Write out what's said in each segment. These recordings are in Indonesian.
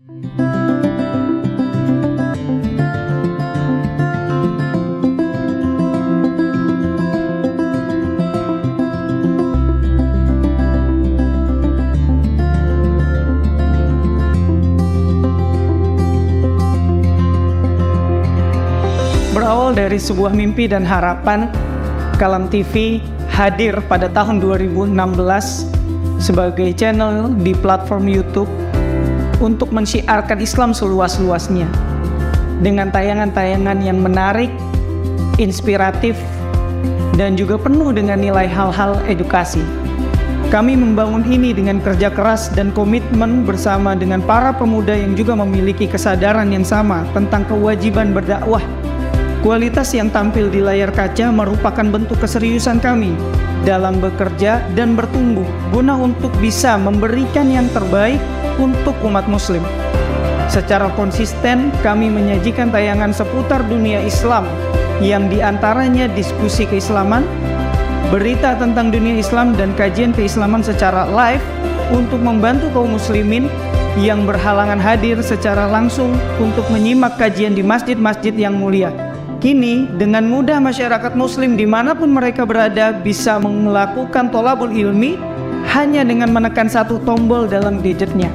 Berawal dari sebuah mimpi dan harapan, Kalam TV hadir pada tahun 2016 sebagai channel di platform YouTube untuk mensyiarkan Islam seluas-luasnya dengan tayangan-tayangan yang menarik, inspiratif, dan juga penuh dengan nilai hal-hal edukasi. Kami membangun ini dengan kerja keras dan komitmen bersama dengan para pemuda yang juga memiliki kesadaran yang sama tentang kewajiban berdakwah. Kualitas yang tampil di layar kaca merupakan bentuk keseriusan kami dalam bekerja dan bertumbuh guna untuk bisa memberikan yang terbaik untuk umat muslim. Secara konsisten kami menyajikan tayangan seputar dunia Islam yang diantaranya diskusi keislaman, berita tentang dunia Islam dan kajian keislaman secara live untuk membantu kaum muslimin yang berhalangan hadir secara langsung untuk menyimak kajian di masjid-masjid yang mulia. Kini, dengan mudah masyarakat muslim dimanapun mereka berada bisa melakukan tholabul ilmi hanya dengan menekan satu tombol dalam gadgetnya.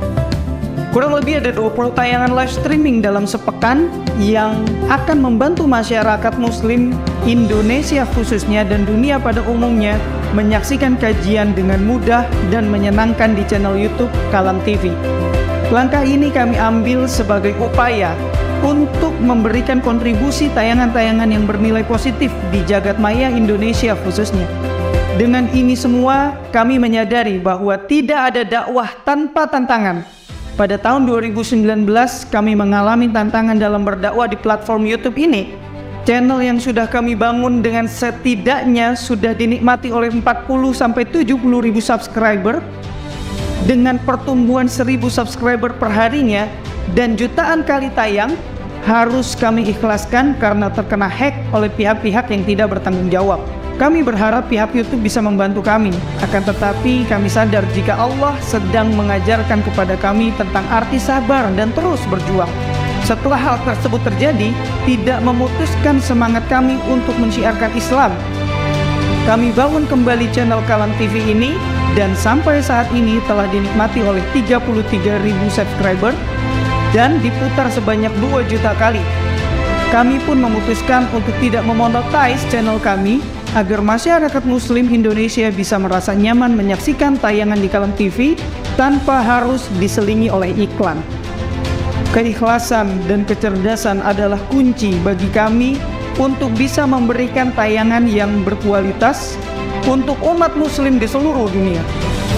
Kurang lebih ada 20 tayangan live streaming dalam sepekan yang akan membantu masyarakat muslim Indonesia khususnya dan dunia pada umumnya menyaksikan kajian dengan mudah dan menyenangkan di channel YouTube Kalam TV. Langkah ini kami ambil sebagai upaya untuk memberikan kontribusi tayangan-tayangan yang bernilai positif di jagat maya Indonesia khususnya. Dengan ini semua, kami menyadari bahwa tidak ada dakwah tanpa tantangan. Pada tahun 2019, kami mengalami tantangan dalam berdakwah di platform YouTube ini. Channel yang sudah kami bangun dengan setidaknya sudah dinikmati oleh 40-70 ribu subscriber, dengan pertumbuhan 1000 subscriber per harinya dan jutaan kali tayang, harus kami ikhlaskan karena terkena hack oleh pihak-pihak yang tidak bertanggung jawab. Kami berharap pihak YouTube bisa membantu kami, akan tetapi kami sadar jika Allah sedang mengajarkan kepada kami tentang arti sabar dan terus berjuang. Setelah hal tersebut terjadi, tidak memutuskan semangat kami untuk mensyiarkan Islam. Kami bangun kembali channel Kalam TV ini dan sampai saat ini telah dinikmati oleh 33.000 subscriber dan diputar sebanyak 2 juta kali. Kami pun memutuskan untuk tidak memonetize channel kami agar masyarakat muslim Indonesia bisa merasa nyaman menyaksikan tayangan di Kalam TV tanpa harus diselingi oleh iklan. Keikhlasan dan kecerdasan adalah kunci bagi kami untuk bisa memberikan tayangan yang berkualitas untuk umat muslim di seluruh dunia.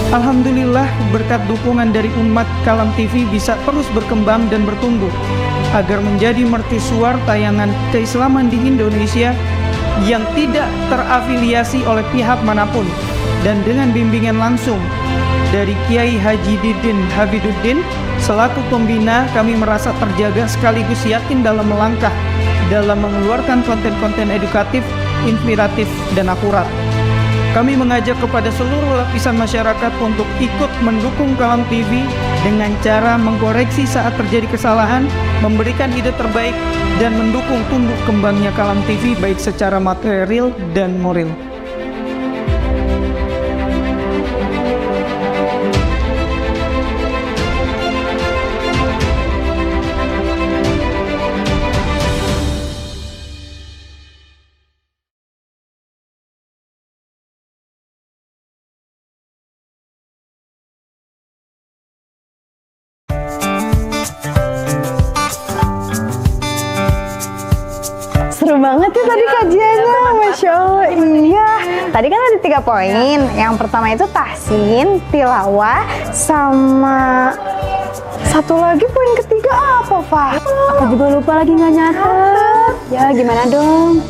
Alhamdulillah, berkat dukungan dari umat, Kalam TV bisa terus berkembang dan bertumbuh agar menjadi mercusuar tayangan keislaman di Indonesia yang tidak terafiliasi oleh pihak manapun, dan dengan bimbingan langsung dari Kiai Haji Didin Habiduddin selaku pembina, kami merasa terjaga sekaligus yakin dalam melangkah dalam mengeluarkan konten-konten edukatif, inspiratif, dan akurat. Kami mengajak kepada seluruh lapisan masyarakat untuk ikut mendukung Kalam TV dengan cara mengkoreksi saat terjadi kesalahan, memberikan ide terbaik, dan mendukung tumbuh kembangnya Kalam TV baik secara material dan moral. Seru banget ya tadi kajiannya, Masya Allah. Iya, tadi kan ada 3 poin. Yang pertama itu tahsin, tilawah, sama satu lagi poin ketiga apa, Pak? Aku juga lupa lagi, nggak nyatet. Ya, gimana dong?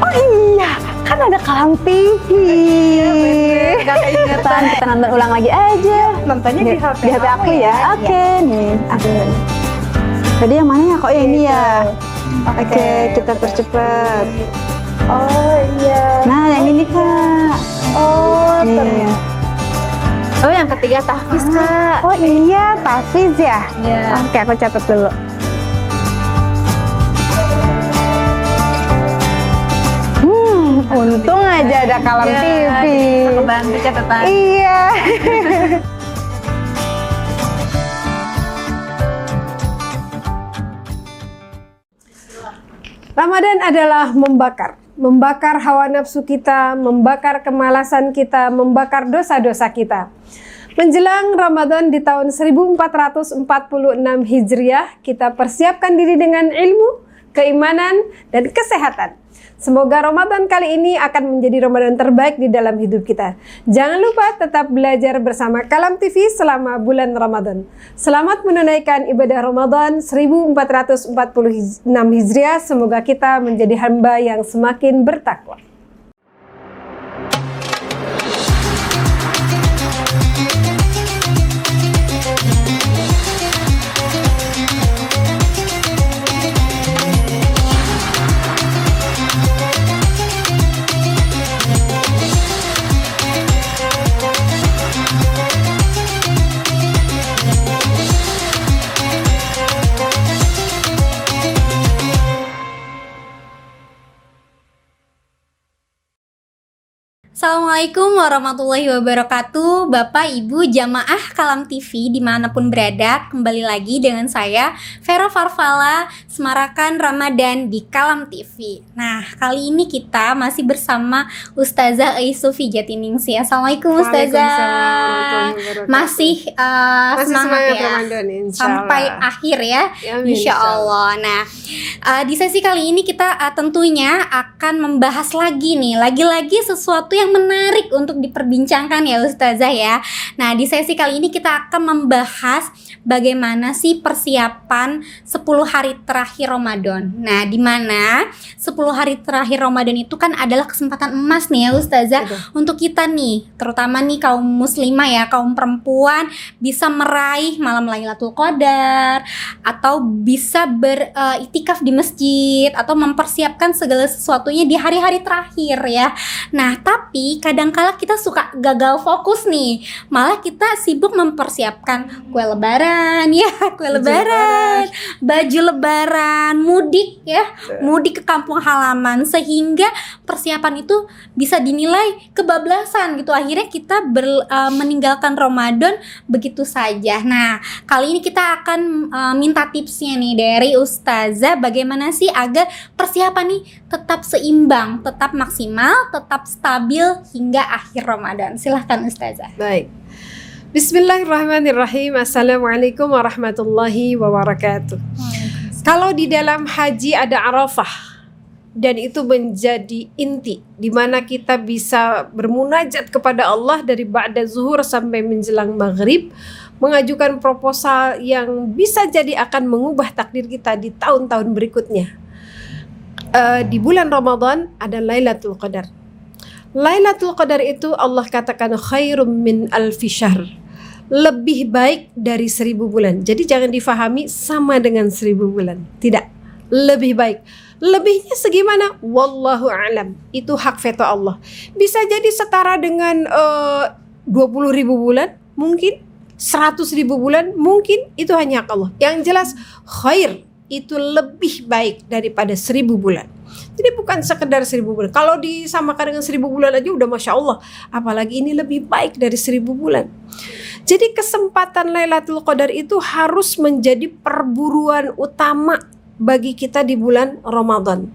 Oh iya, kan ada Kalam TV. Iya, bener. Gak keingetan. Kita nonton ulang lagi aja. Nontonnya di HP aku ya. Oke, nih. Tadi yang mana ya? Kok yang ini ya? Oke, kita percepat. Oh iya. Nah, yang ini Kak. Oh, nih. Oh, yang ketiga tahfiz, Kak. Oh iya, tahfiz ya? Iya. Oke, aku catat dulu. Untung aja ada Kalam Iya, TV. bisa kebantu catatan. Iya. Ramadan adalah membakar hawa nafsu kita, membakar kemalasan kita, membakar dosa-dosa kita. Menjelang Ramadan di tahun 1446 Hijriah, kita persiapkan diri dengan ilmu, keimanan, dan kesehatan. Semoga Ramadan kali ini akan menjadi Ramadan terbaik di dalam hidup kita. Jangan lupa tetap belajar bersama Kalam TV selama bulan Ramadan. Selamat menunaikan ibadah Ramadan 1446 Hijriah. Semoga kita menjadi hamba yang semakin bertakwa. Assalamualaikum warahmatullahi wabarakatuh. Bapak, Ibu, jamaah Kalam TV dimanapun berada, kembali lagi dengan saya Vera Farfala, semarakan Ramadan di Kalam TV. Nah, kali ini kita masih bersama Ustazah Aisufi Jatiningsih. Assalamualaikum Ustazah. Masih semangat ya Ramadan, sampai akhir ya, Amin, insya Allah. Nah, di sesi kali ini kita tentunya akan membahas lagi nih, lagi-lagi sesuatu yang menarik untuk diperbincangkan ya Ustazah ya. Nah, di sesi kali ini kita akan membahas bagaimana sih persiapan 10 hari terakhir Ramadan. Nah, di mana 10 hari terakhir Ramadan itu kan adalah kesempatan emas nih ya Ustazah. Betul. Untuk kita nih, terutama nih kaum muslimah ya, kaum perempuan, bisa meraih malam Lailatul Qadar, atau bisa beritikaf di masjid, atau mempersiapkan segala sesuatunya di hari-hari terakhir ya. Nah, tapi kadangkala kita suka gagal fokus nih, malah kita sibuk mempersiapkan kue lebaran ya, baju lebaran, mudik ya, mudik ke kampung halaman, sehingga persiapan itu bisa dinilai kebablasan gitu. Akhirnya kita meninggalkan Ramadan begitu saja. Nah, kali ini kita akan minta tipsnya nih dari Ustazah, bagaimana sih agar persiapan nih tetap seimbang, tetap maksimal, tetap stabil hingga akhir Ramadan. Silahkan Ustazah. Baik. Bismillahirrahmanirrahim. Assalamualaikum warahmatullahi wabarakatuh. Kalau di dalam haji ada Arafah, dan itu menjadi inti di mana kita bisa bermunajat kepada Allah dari ba'da zuhur sampai menjelang maghrib, mengajukan proposal yang bisa jadi akan mengubah takdir kita di tahun-tahun berikutnya. Di bulan Ramadan ada Lailatul Qadar. Lailatul Qadar itu Allah katakan khairum min alfi syahr, lebih baik dari 1000 bulan. Jadi jangan difahami sama dengan 1000 bulan. Tidak, lebih baik. Lebihnya segimana? Wallahu a'lam. Itu hak veto Allah. Bisa jadi setara dengan 20.000 bulan, mungkin 100.000 bulan, mungkin itu hanya hak Allah. Yang jelas khair itu lebih baik daripada 1000 bulan. Jadi bukan sekedar 1000 bulan. Kalau disamakan dengan 1000 bulan aja udah Masya Allah. Apalagi ini lebih baik dari 1000 bulan. Jadi kesempatan Lailatul Qadar itu harus menjadi perburuan utama bagi kita di bulan Ramadan.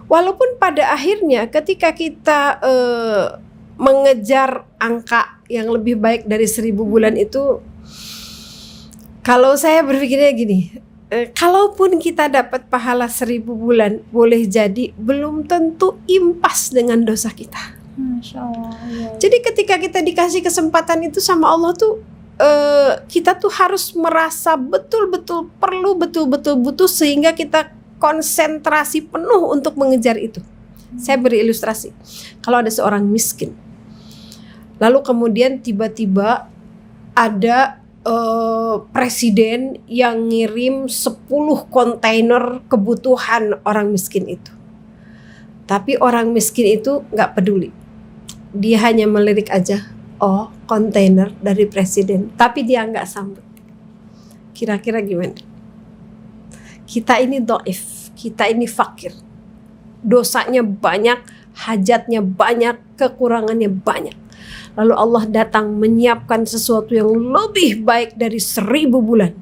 Walaupun pada akhirnya ketika kita mengejar angka yang lebih baik dari 1000 bulan itu, kalau saya berpikirnya gini, kalaupun kita dapat pahala 1000 bulan, boleh jadi belum tentu impas dengan dosa kita. Masya Allah, ya. Jadi ketika kita dikasih kesempatan itu sama Allah tuh, kita tuh harus merasa betul-betul perlu, betul-betul butuh, sehingga kita konsentrasi penuh untuk mengejar itu. Saya beri ilustrasi. Kalau ada seorang miskin, lalu kemudian tiba-tiba ada presiden yang ngirim 10 kontainer kebutuhan orang miskin itu. Tapi orang miskin itu gak peduli. Dia hanya melirik aja, oh kontainer dari presiden, tapi dia nggak sambut. Kira-kira gimana? Kita ini dhaif, kita ini fakir, dosanya banyak, hajatnya banyak, kekurangannya banyak. Lalu Allah datang menyiapkan sesuatu yang lebih baik dari 1000 bulan.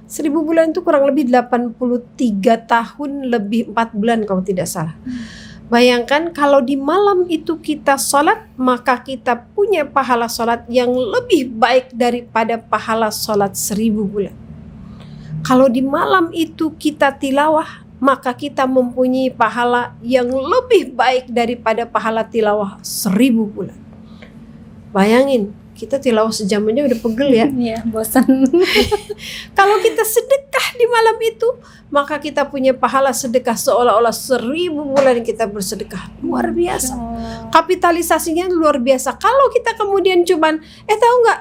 1000 bulan itu kurang lebih 83 tahun lebih 4 bulan kalau tidak salah. Bayangkan kalau di malam itu kita sholat, maka kita punya pahala sholat yang lebih baik daripada pahala sholat 1000 bulan. Kalau di malam itu kita tilawah, maka kita mempunyai pahala yang lebih baik daripada pahala tilawah 1000 bulan. Bayangin, kita tilawah sejam aja udah pegel ya. Iya, bosan. Kalau kita sedekah di malam itu, maka kita punya pahala sedekah seolah-olah 1000 bulan kita bersedekah. Luar biasa. Kapitalisasinya luar biasa. Kalau kita kemudian cuman, tahu nggak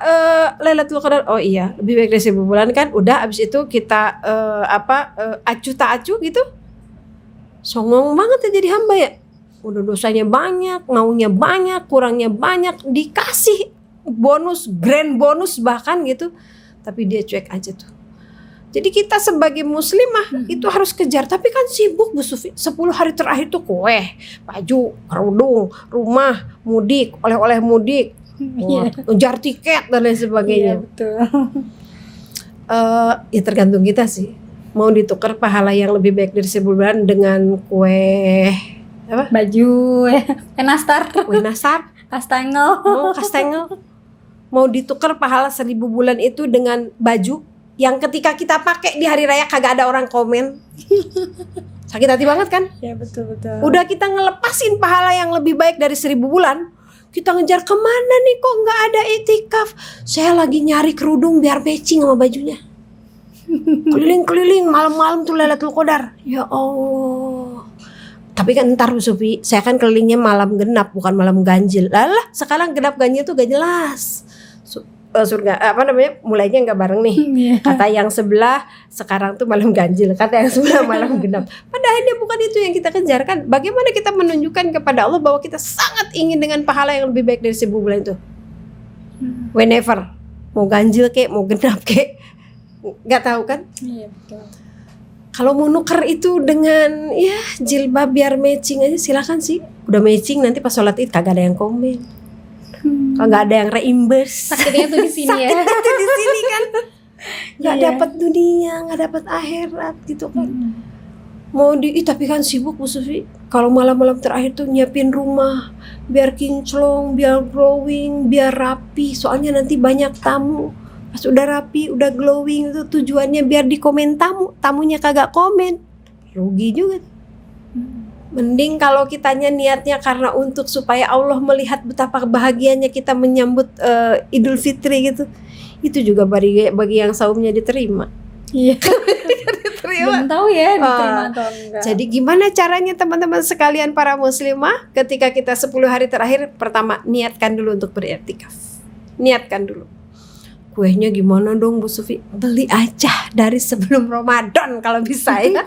Lailatul Qadar? Oh iya, lebih baik dari 1000 bulan kan? Udah, abis itu kita acu tak acu gitu. Songong banget ya jadi hamba ya. Udah dosanya banyak, maunya banyak, kurangnya banyak, dikasih bonus, grand bonus bahkan gitu, tapi dia cuek aja tuh. Jadi kita sebagai muslimah itu harus kejar, tapi kan sibuk Bu Sufi. 10 hari terakhir tuh kue, baju, kerudung, rumah, mudik, oleh-oleh mudik, ngejar tiket dan lain sebagainya. Iya, betul. Ya tergantung kita sih. Mau ditukar pahala yang lebih baik dari 1000 bulan dengan kue apa? Baju, nastar, Kue nasar, kastengel. kastengel. Mau ditukar pahala 1000 bulan itu dengan baju yang ketika kita pakai di hari raya kagak ada orang komen. Sakit hati banget kan? Ya betul. Udah kita ngelepasin pahala yang lebih baik dari 1000 bulan, kita ngejar kemana nih kok nggak ada itikaf? Saya lagi nyari kerudung biar matching sama bajunya. Keliling-keliling malam-malam tuh Lailatul Qadar. Ya Allah. Tapi kan ntar Bu Sufi, saya kan kelilingnya malam genap bukan malam ganjil. Lah sekarang genap ganjil tuh gak jelas. Surga mulainya nggak bareng nih. Kata yang sebelah sekarang tuh malam ganjil, kata yang sebelah malam genap. Padahal bukan itu yang kita kejar kan. Bagaimana kita menunjukkan kepada Allah bahwa kita sangat ingin dengan pahala yang lebih baik dari 1000 bulan itu. Whenever mau ganjil kek, mau genap kek, nggak tahu kan? Iya betul. Kalau mau nuker itu dengan ya jilbab biar matching aja silakan sih. Udah matching nanti pas sholat id kagak ada yang komen. Kagak ada yang reimburse. Sakitnya tuh di sini ya. Sakitnya tuh di sini kan. Nggak dapat dunia, nggak dapat akhirat gitu kan. Mau tapi kan sibuk Bu Sufi. Kalau malam-malam terakhir tuh nyiapin rumah biar kinclong, biar glowing, biar rapi. Soalnya nanti banyak tamu. Pas udah rapi, udah glowing itu tujuannya biar dikomen tamunya kagak komen, rugi juga. Mending kalau kitanya niatnya karena untuk supaya Allah melihat betapa bahagianya kita menyambut Idul Fitri gitu, itu juga bagi yang saumnya diterima. Iya. Diterima. Belum tahu ya diterima atau enggak. Jadi gimana caranya teman-teman sekalian para muslimah ketika kita 10 hari terakhir? Pertama, niatkan dulu untuk beriktikaf. Niatkan dulu. Kuehnya gimana dong Bu Sufi? Beli aja dari sebelum Ramadan kalau bisa ya.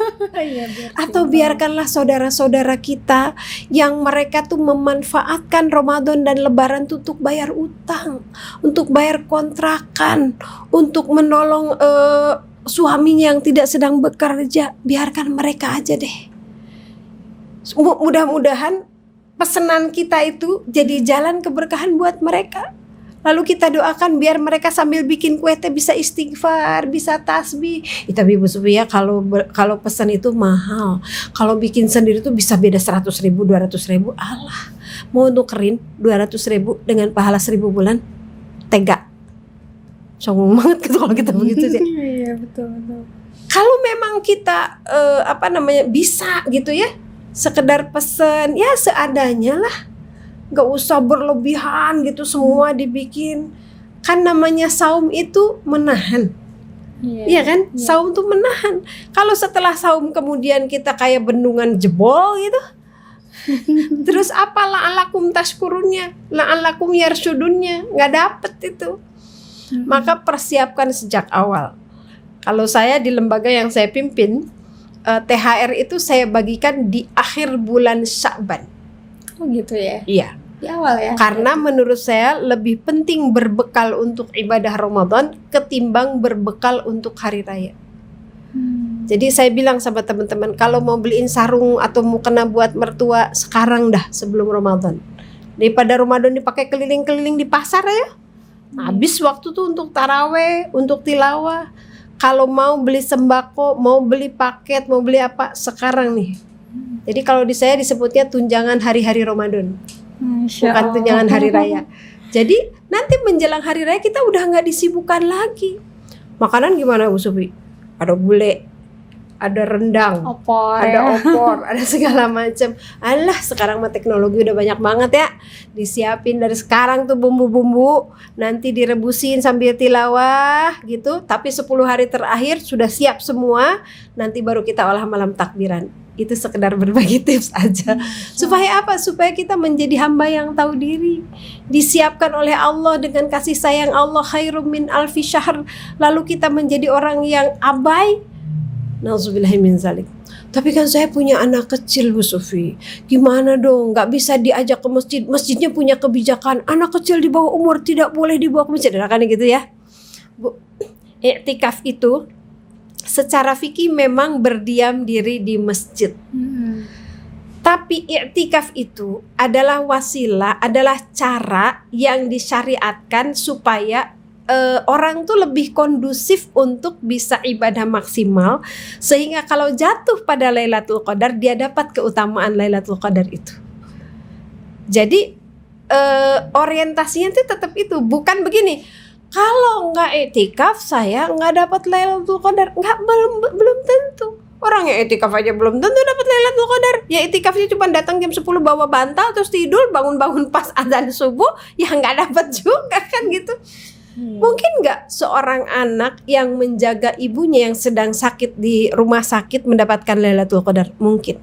Atau biarkanlah saudara-saudara kita yang mereka tuh memanfaatkan Ramadan dan Lebaran tuh untuk bayar utang, untuk bayar kontrakan, untuk menolong suaminya yang tidak sedang bekerja. Biarkan mereka aja deh. Mudah-mudahan pesanan kita itu jadi jalan keberkahan buat mereka. Lalu kita doakan biar mereka sambil bikin kue teh bisa istighfar, bisa tasbih. Tapi Bu Sufi ya kalau pesan itu mahal. Kalau bikin sendiri tuh bisa beda 100.000, 200.000. Allah, mau nukerin 200.000 dengan pahala 1000 bulan, tega. Songong banget gitu kalau kita begitu sih. Iya betul. Kalau memang kita bisa gitu ya, sekedar pesen ya seadanya lah. Gak usah berlebihan gitu semua dibikin. Kan namanya saum itu menahan. Iya kan? Iya. Saum tuh menahan. Kalau setelah saum kemudian kita kayak bendungan jebol gitu. Terus apa la'alakum tashkurunnya, la'alakum yarsudunnya, gak dapet itu. Maka persiapkan sejak awal. Kalau saya di lembaga yang saya pimpin, THR itu saya bagikan di akhir bulan Sya'ban. Oh gitu ya? Iya. Di awal ya. Karena menurut saya lebih penting berbekal untuk ibadah Ramadan ketimbang berbekal untuk hari raya. Jadi saya bilang sama teman-teman, kalau mau beliin sarung atau mau kena buat mertua sekarang dah sebelum Ramadan. Daripada Ramadan dipakai keliling-keliling di pasar ya. Habis waktu tuh untuk taraweh, untuk tilawah. Kalau mau beli sembako, mau beli paket, mau beli apa sekarang nih. Jadi kalau di saya disebutnya tunjangan hari-hari Ramadan. Bukan tunjangan hari raya. Jadi nanti menjelang hari raya kita udah nggak disibukkan lagi. Makanan gimana Bu Sufi? Ada gulai, ada rendang, ada opor, ada segala macam. Alah, sekarang mah teknologi udah banyak banget ya. Disiapin dari sekarang tuh bumbu-bumbu, nanti direbusin sambil tilawah gitu. Tapi 10 hari terakhir sudah siap semua, nanti baru kita olah malam takbiran. Itu sekedar berbagi tips aja. Supaya apa? Supaya kita menjadi hamba yang tahu diri. Disiapkan oleh Allah dengan kasih sayang Allah, khairum min alfi syahr. Lalu kita menjadi orang yang abai. Nauzubillahi min zalik. Tapi kan saya punya anak kecil Bu Sufi. Gimana dong? Gak bisa diajak ke masjid. Masjidnya punya kebijakan anak kecil di bawah umur tidak boleh dibawa ke masjid. Kan gitu ya. Bu, i'tikaf itu secara fikih memang berdiam diri di masjid. Tapi i'tikaf itu adalah wasilah, adalah cara yang disyariatkan supaya orang tuh lebih kondusif untuk bisa ibadah maksimal, sehingga kalau jatuh pada Lailatul Qadar dia dapat keutamaan Lailatul Qadar itu. Jadi orientasinya tuh tetap itu, bukan begini. Kalau nggak i'tikaf saya nggak dapat Lailatul Qadar. Belum tentu. Orang yang i'tikaf aja belum tentu dapat Lailatul Qadar. Ya i'tikafnya cuma datang jam 10 bawa bantal terus tidur, bangun-bangun pas azan subuh, ya nggak dapat juga kan gitu. Mungkin nggak seorang anak yang menjaga ibunya yang sedang sakit di rumah sakit mendapatkan Lailatul Qadar? Mungkin.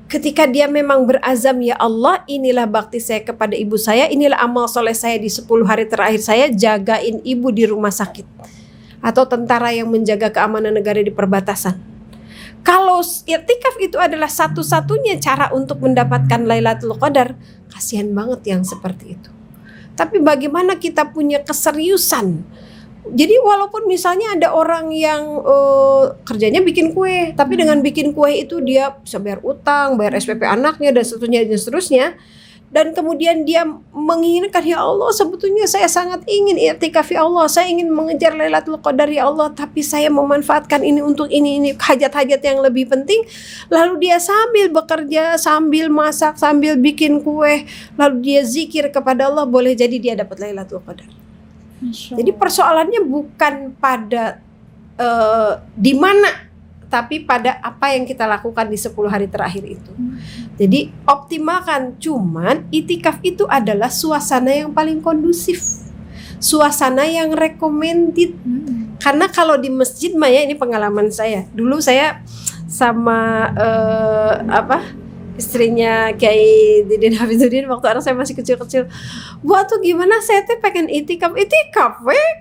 Ketika dia memang berazam, ya Allah, inilah bakti saya kepada ibu saya, inilah amal soleh saya di 10 hari terakhir saya, jagain ibu di rumah sakit. Atau tentara yang menjaga keamanan negara di perbatasan. Kalau i'tikaf itu adalah satu-satunya cara untuk mendapatkan Lailatul Qadar, kasihan banget yang seperti itu. Tapi bagaimana kita punya keseriusan? Jadi walaupun misalnya ada orang yang kerjanya bikin kue, tapi dengan bikin kue itu dia bisa bayar utang, bayar SPP anaknya dan seterusnya. Dan kemudian dia menginginkan, ya Allah, sebetulnya saya sangat ingin i'tikaf ya Allah, saya ingin mengejar Lailatul Qadar ya Allah, tapi saya memanfaatkan ini untuk ini hajat-hajat yang lebih penting. Lalu dia sambil bekerja, sambil masak, sambil bikin kue, lalu dia zikir kepada Allah, boleh jadi dia dapat Lailatul Qadar. Jadi persoalannya bukan pada di mana, tapi pada apa yang kita lakukan di 10 hari terakhir itu. Jadi optimalkan. Cuman i'tikaf itu adalah suasana yang paling kondusif, suasana yang recommended. Karena kalau di masjid mah ya, ini pengalaman saya. Dulu saya sama istrinya Kiai Didin Hafizuddin waktu anak saya masih kecil-kecil. Buat tuh gimana, saya tuh pengen i'tikaf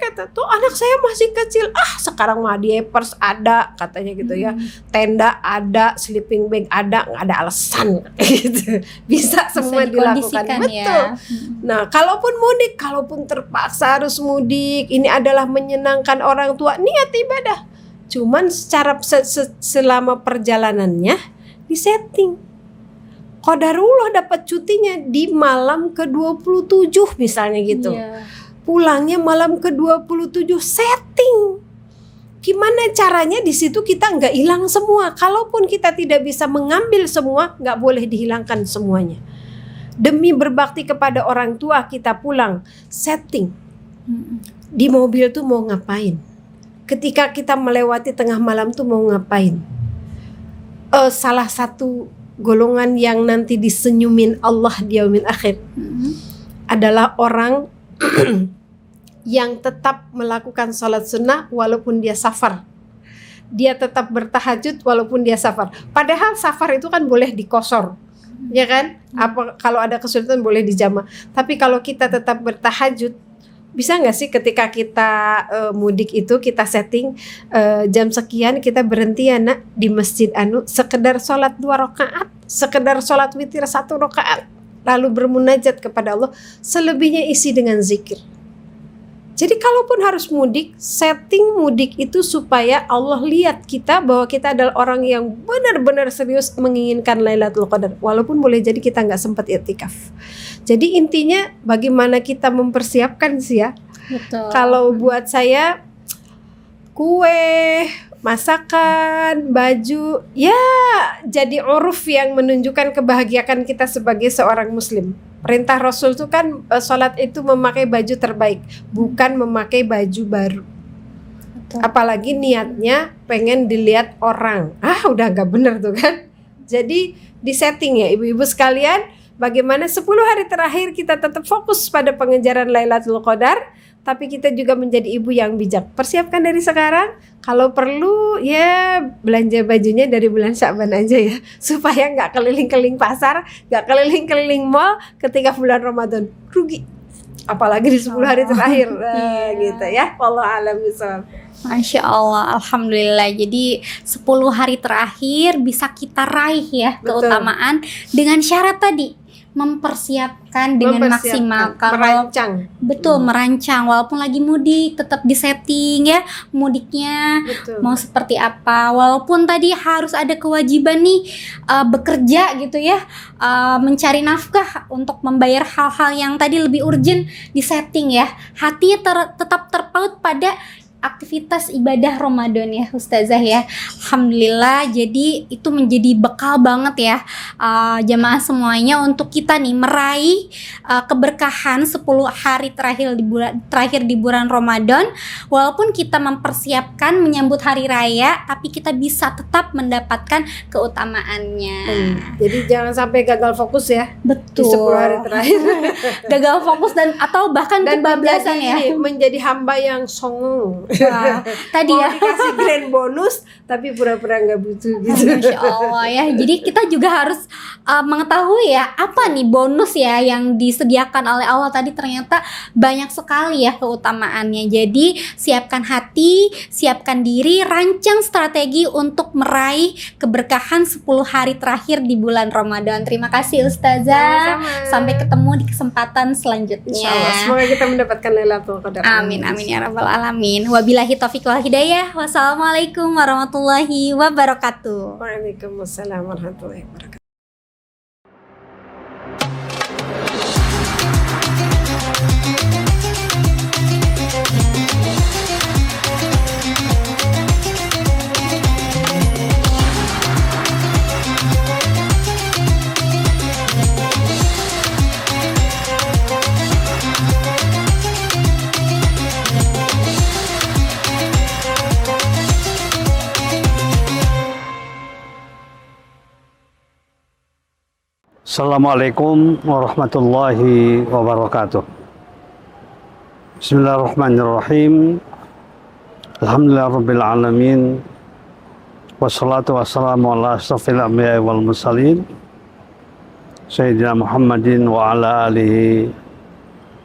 kata tuh anak saya masih kecil. Sekarang mah diapers ada katanya gitu ya. Tenda ada, sleeping bag ada, nggak ada alasan gitu. Bisa semua dilakukan. Betul. Ya. Nah, kalaupun mudik, kalaupun terpaksa harus mudik, ini adalah menyenangkan orang tua, niat ibadah. Cuman secara selama perjalanannya disetting. Qadarullah dapat cutinya di malam ke-27 misalnya gitu. Pulangnya malam ke-27, setting. Gimana caranya di situ kita nggak hilang semua. Kalaupun kita tidak bisa mengambil semua, nggak boleh dihilangkan semuanya. Demi berbakti kepada orang tua kita pulang, setting. Di mobil tuh mau ngapain? Ketika kita melewati tengah malam tuh mau ngapain? Salah satu golongan yang nanti disenyumin Allah di yaumil akhir adalah orang yang tetap melakukan sholat sunnah walaupun dia safar. Dia tetap bertahajud walaupun dia safar. Padahal safar itu kan boleh dikosor, ya kan? Apa kalau ada kesulitan boleh dijama. Tapi kalau kita tetap bertahajud, bisa nggak sih ketika kita mudik itu kita setting jam sekian kita berhenti ya nak di masjid sekedar sholat 2 rakaat, sekedar sholat witir 1 rakaat, lalu bermunajat kepada Allah, selebihnya isi dengan zikir. Jadi kalaupun harus mudik, setting mudik itu supaya Allah lihat kita bahwa kita adalah orang yang benar-benar serius menginginkan Lailatul Qadar. Walaupun boleh jadi kita nggak sempat i'tikaf. Jadi intinya bagaimana kita mempersiapkan sih ya. Betul. Kalau buat saya, kue, masakan, baju, ya jadi uruf yang menunjukkan kebahagiaan kita sebagai seorang muslim. Perintah Rasul itu kan sholat itu memakai baju terbaik, bukan memakai baju baru. Betul. Apalagi niatnya pengen dilihat orang. Udah gak bener tuh kan. Jadi di setting ya ibu-ibu sekalian, bagaimana 10 hari terakhir kita tetap fokus pada pengejaran Lailatul Qadar, tapi kita juga menjadi ibu yang bijak. Persiapkan dari sekarang. Kalau perlu ya belanja bajunya dari bulan Sya'ban aja ya, supaya nggak keliling-keliling pasar, nggak keliling-keliling mall ketika bulan Ramadan, rugi. Apalagi di 10 hari terakhir gitu ya. Wallahu a'lam bishawab. Masya Allah, Alhamdulillah. Jadi 10 hari terakhir bisa kita raih ya keutamaan dengan syarat tadi, mempersiapkan dengan maksimal. Kalau merancang. Betul, merancang. Walaupun lagi mudik, tetap disetting ya mudiknya. Betul. Mau seperti apa. Walaupun tadi harus ada kewajiban nih bekerja gitu ya, mencari nafkah untuk membayar hal-hal yang tadi lebih urgent, disetting ya. Hati tetap terpaut pada aktivitas ibadah Ramadan ya Ustazah ya. Alhamdulillah, jadi itu menjadi bekal banget ya jamaah semuanya untuk kita nih meraih keberkahan 10 hari terakhir di bulan Ramadan. Walaupun kita mempersiapkan menyambut hari raya, tapi kita bisa tetap mendapatkan keutamaannya. Jadi jangan sampai gagal fokus ya. Betul. Di 10 hari terakhir. Gagal fokus atau bahkan kebablasan ya. Menjadi hamba yang songong. Wah, tadi ya dikasih grand bonus tapi pura-pura nggak butuh gitu. Masya Allah ya. Jadi kita juga harus mengetahui ya apa nih bonus ya yang disediakan oleh Allah tadi, ternyata banyak sekali ya keutamaannya. Jadi siapkan hati, siapkan diri, rancang strategi untuk meraih keberkahan 10 hari terakhir di bulan Ramadan. Terima kasih Ustazah. Sama-sama. Sampai ketemu di kesempatan selanjutnya. Insyaallah semoga kita mendapatkan Lailatul Qadar. Amin amin ya rabbal alamin. Wabillahi taufiq wal hidayah. Wassalamualaikum warahmatullahi wabarakatuh. Waalaikumsalam warahmatullahi wabarakatuh. Assalamualaikum warahmatullahi wabarakatuh. Bismillahirrahmanirrahim. Alhamdulillahirabbil alamin. Wassalatu wassalamu ala asyrafil anbiya'i wal mursalin Sayyidina Muhammadin wa ala alihi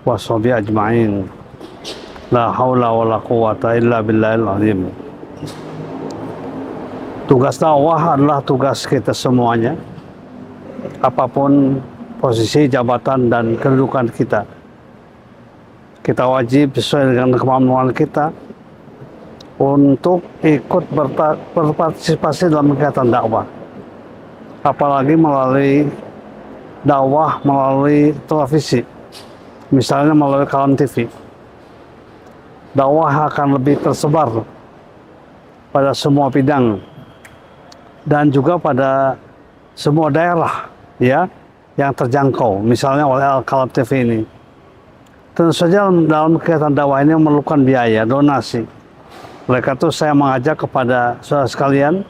washabihi ajma'in. La haula wa la quwwata illa billahil azim. Tugas dakwah adalah tugas kita semuanya, apapun posisi, jabatan, dan kedudukan kita. Kita wajib sesuai dengan kemampuan kita untuk ikut berpartisipasi dalam kegiatan dakwah. Apalagi melalui dakwah melalui televisi, misalnya melalui Kalam TV. Dakwah akan lebih tersebar pada semua bidang dan juga pada semua daerah ya yang terjangkau, misalnya oleh Al-Kalam TV ini. Tentu saja dalam kegiatan dakwah ini memerlukan biaya, donasi. Oleh karena itu saya mengajak kepada saudara sekalian,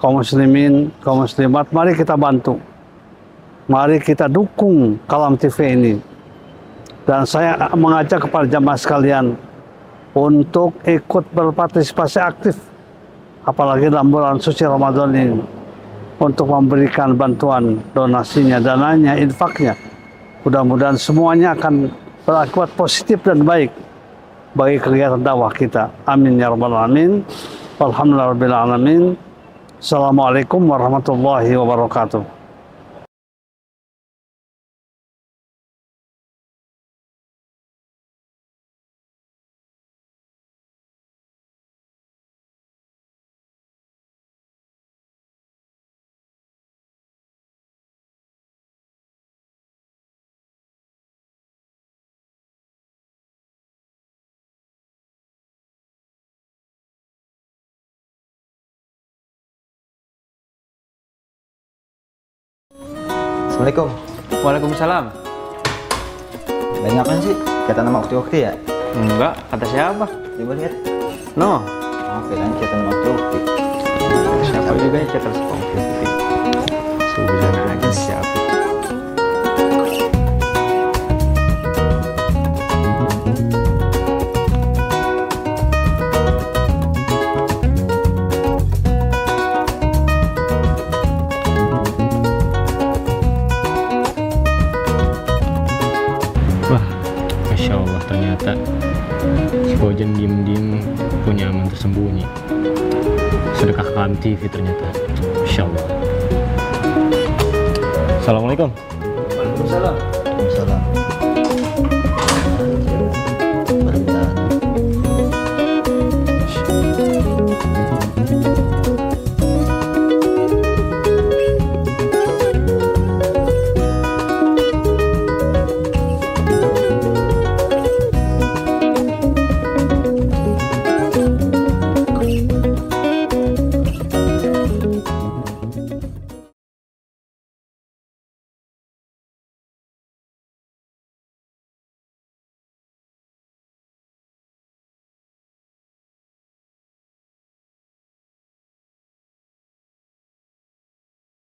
kaum muslimin, kaum muslimat, mari kita bantu. Mari kita dukung Kalam TV ini. Dan saya mengajak kepada jamaah sekalian untuk ikut berpartisipasi aktif, apalagi dalam bulan suci Ramadan ini, untuk memberikan bantuan donasinya, dananya, infaknya. Mudah-mudahan semuanya akan berakibat positif dan baik bagi kegiatan dakwah kita. Amin ya rabbal alamin. Walhamdulillahirabbil alamin. Assalamualaikum warahmatullahi wabarakatuh. Assalamualaikum. Waalaikumsalam. Banyak kan sih catatan nama ukti-ukti ya? Enggak, kata siapa? Coba lihat. No. Oke, dan catatan nama ukti-ukti. Siapa juga yang cetak seperti itu? Suzana aja siapa? Wah, Masya Allah, ternyata si Bojan diem-diem punya aman tersembunyi. Sedekah Kalam TV ternyata. Masya Allah. Assalamualaikum. Waalaikumsalam. Waalaikumsalam.